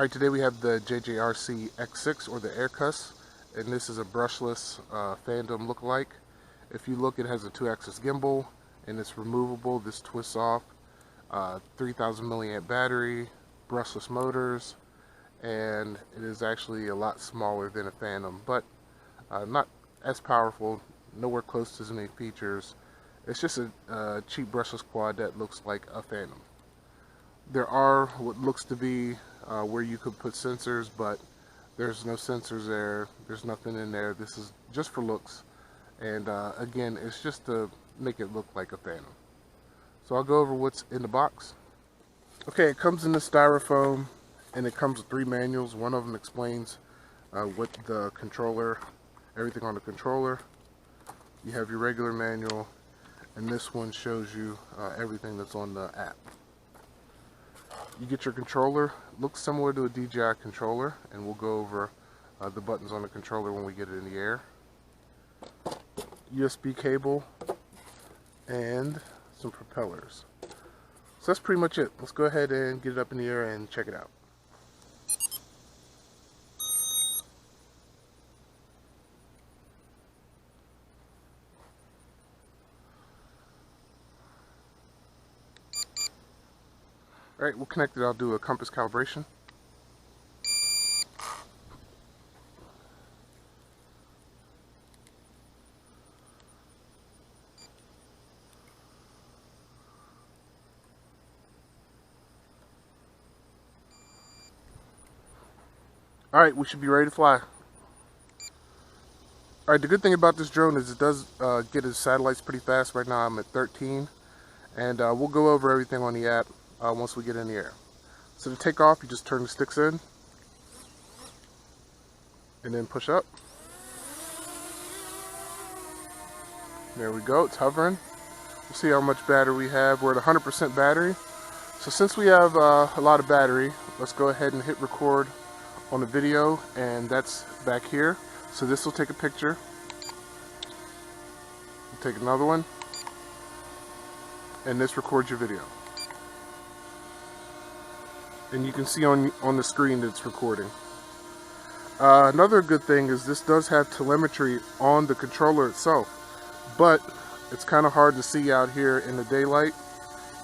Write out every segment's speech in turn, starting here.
Alright, today we have the JJRC X6 or the Aircus, and this is a brushless Phantom lookalike. If you look, it has a 2-axis gimbal and it's removable. This twists off. 3000 milliamp battery, brushless motors, and it is actually a lot smaller than a Phantom, but not as powerful, nowhere close to as many features. It's just a cheap brushless quad that looks like a Phantom. There are what looks to be where you could put sensors, but there's no sensors there. There's nothing in there. This is just for looks, and again, it's just to make it look like a Phantom. So I'll go over what's in the box. Okay, it comes in the styrofoam, and it comes with 3 manuals. One of them explains what the controller, everything on the controller. You have your regular manual, and this one shows you everything that's on the app. You get your controller. Looks similar to a DJI controller, and we'll go over the buttons on the controller when we get it in the air. USB cable and some propellers. So that's pretty much it. Let's go ahead and get it up in the air and check it out. Alright, we'll connect it. I'll do a compass calibration. Alright, we should be ready to fly. Alright, the good thing about this drone is it does get its satellites pretty fast. Right now I'm at 13, and we'll go over everything on the app once we get in the air. So to take off, you just turn the sticks in and then push up. There we go, it's hovering. We'll see how much battery we have. We're at 100% battery. So since we have a lot of battery, let's go ahead and hit record on the video, and that's back here. So this will take a picture. We'll take another one, and this records your video. And you can see on the screen that it's recording. Another good thing is this does have telemetry on the controller itself, but it's kind of hard to see out here in the daylight,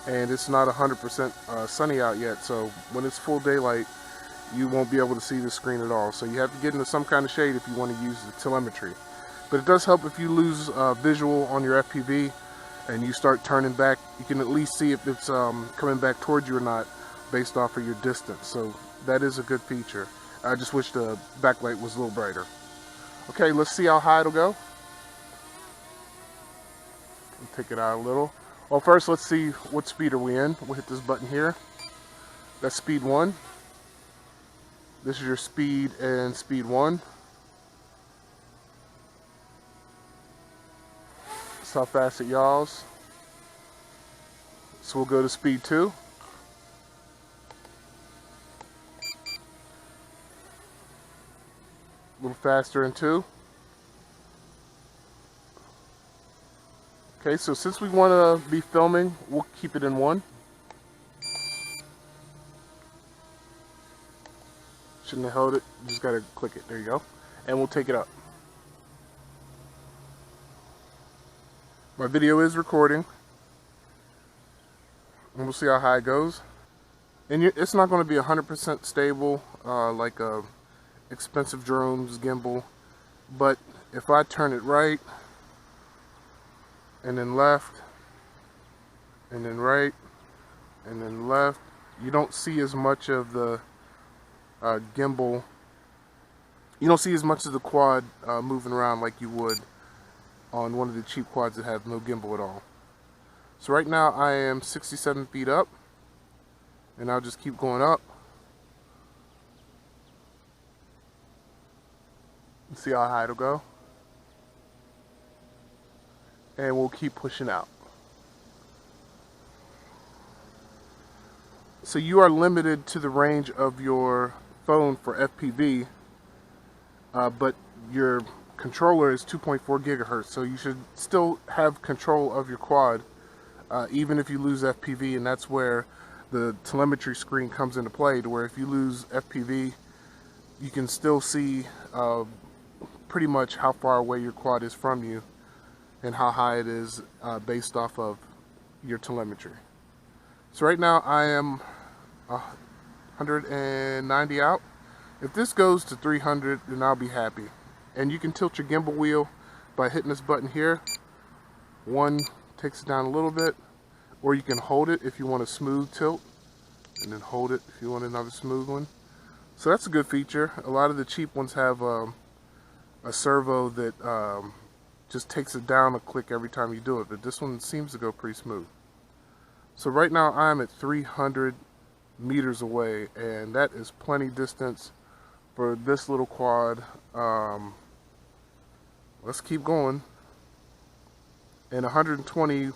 and it's not 100% sunny out yet, so when it's full daylight you won't be able to see the screen at all. So you have to get into some kind of shade if you want to use the telemetry. But it does help if you lose visual on your FPV and you start turning back. You can at least see if it's coming back towards you or not based off of your distance. So that is a good feature. I just wish the backlight was a little brighter. Okay, let's see how high it'll go. Take it out a little. Well, first let's see what speed are we in. We'll hit this button here. That's speed 1. This is your speed and speed 1. That's how fast it yaws. So we'll go to speed 2. A little faster in 2. Okay, so since we want to be filming, we'll keep it in 1. Shouldn't have held it, you just gotta click it, there you go. And we'll take it up. My video is recording, and we'll see how high it goes. And it's not going to be 100% stable like a expensive drone's gimbal, but if I turn it right, and then left, and then right, and then left, you don't see as much of the gimbal. You don't see as much of the quad moving around like you would on one of the cheap quads that have no gimbal at all. So right now I am 67 feet up, and I'll just keep going up. Let's see how high it'll go. And we'll keep pushing out. So you are limited to the range of your phone for FPV, but your controller is 2.4 gigahertz, so you should still have control of your quad even if you lose FPV, and that's where the telemetry screen comes into play, to where if you lose FPV, you can still see pretty much how far away your quad is from you and how high it is based off of your telemetry. So right now I am 190 out. If this goes to 300, then I'll be happy. And you can tilt your gimbal wheel by hitting this button here. One takes it down a little bit, or you can hold it if you want a smooth tilt, and then hold it if you want another smooth one. So that's a good feature. A lot of the cheap ones have a servo that just takes it down a click every time you do it, but this one seems to go pretty smooth. So right now I'm at 300 meters away, and that is plenty distance for this little quad. Let's keep going. And 120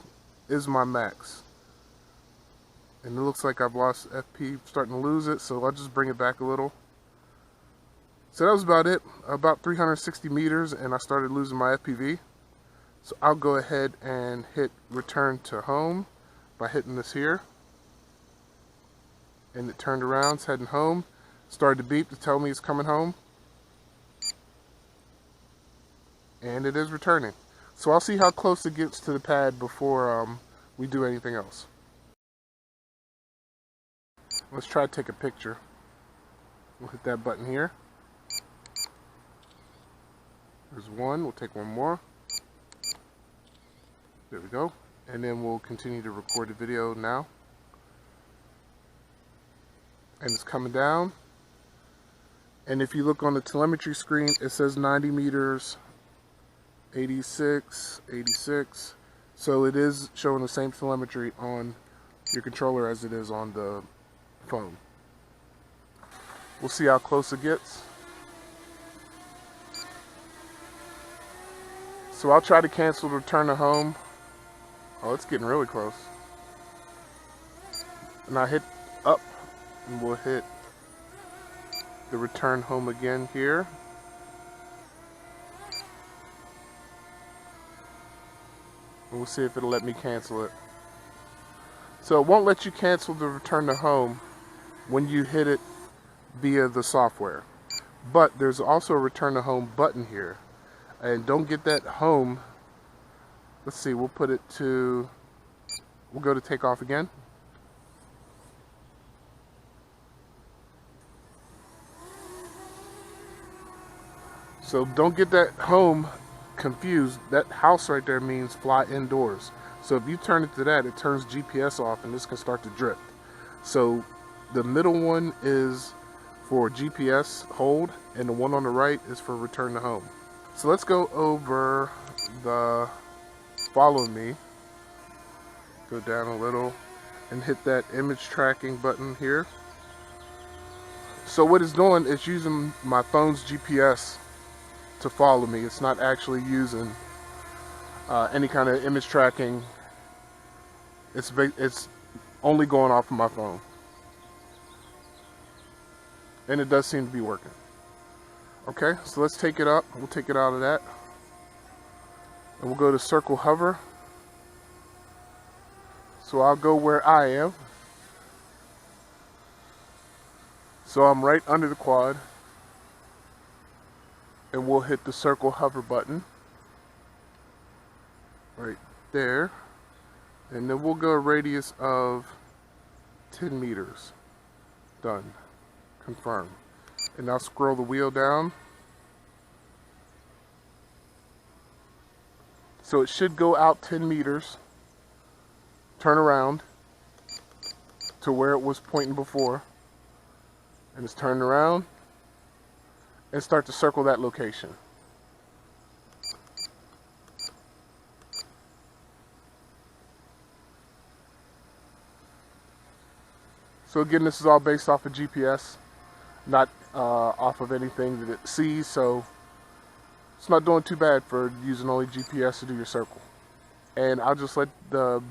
is my max. And it looks like I've lost FP, starting to lose it, so I'll just bring it back a little. So that was about it, about 360 meters, and I started losing my FPV. So I'll go ahead and hit return to home by hitting this here. And it turned around, it's heading home. Started to beep to tell me it's coming home. And it is returning. So I'll see how close it gets to the pad before we do anything else. Let's try to take a picture. We'll hit that button here. There's one, we'll take one more. There we go. And then we'll continue to record the video now. And it's coming down. And if you look on the telemetry screen, it says 90 meters, 86, 86. So it is showing the same telemetry on your controller as it is on the phone. We'll see how close it gets. So I'll try to cancel the return to home. Oh, it's getting really close. And I hit up, and we'll hit the return home again here. And we'll see if it'll let me cancel it. So it won't let you cancel the return to home when you hit it via the software. But there's also a return to home button here. And don't get that home. Let's see, we'll put it to, we'll go to Takeoff again. So don't get that home confused. That house right there means fly indoors. So if you turn it to that, it turns GPS off and this can start to drift. So the middle one is for GPS hold, and the one on the right is for return to home. So let's go over the follow me. Go down a little and hit that image tracking button here. So what it's doing is using my phone's GPS to follow me. It's not actually using any kind of image tracking. It's only going off of my phone. And it does seem to be working. Okay, so let's take it up. We'll take it out of that. And we'll go to circle hover. So I'll go where I am. So I'm right under the quad. And we'll hit the circle hover button. Right there. And then we'll go a radius of 10 meters. Done. Confirm. And now scroll the wheel down. So it should go out 10 meters. Turn around to where it was pointing before. And it's turned around. And start to circle that location. So again, this is all based off of GPS, not off of anything that it sees, so it's not doing too bad for using only GPS to do your circle. And I'll just let the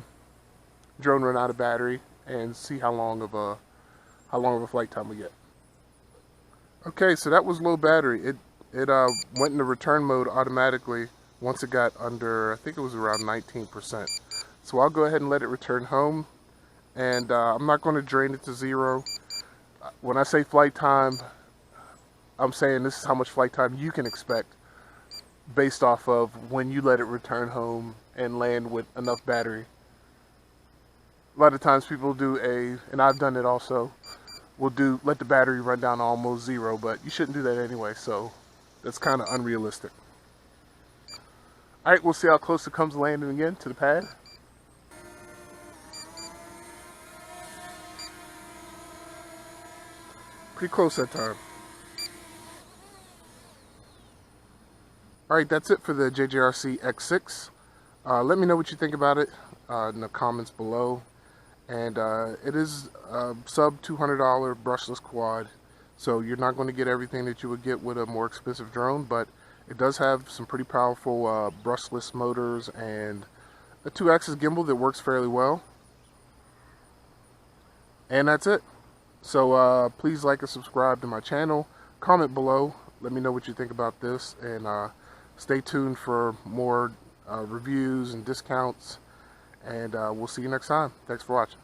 drone run out of battery and see how long of a flight time we get. Okay, so that was low battery. It went into return mode automatically once it got under, I think it was around 19%. So I'll go ahead and let it return home, and I'm not going to drain it to zero. When I say flight time, I'm saying this is how much flight time you can expect based off of when you let it return home and land with enough battery. A lot of times people do and I've done it also, let the battery run down to almost zero, but you shouldn't do that anyway, so that's kind of unrealistic. Alright, we'll see how close it comes landing again to the pad. Pretty close that time. Alright, that's it for the JJRC X6. Let me know what you think about it in the comments below. And it is a sub $200 brushless quad, so you're not going to get everything that you would get with a more expensive drone, but it does have some pretty powerful brushless motors and a 2-axis gimbal that works fairly well. And that's it. So please like and subscribe to my channel. Comment below. Let me know what you think about this, and stay tuned for more reviews and discounts. And we'll see you next time. Thanks for watching.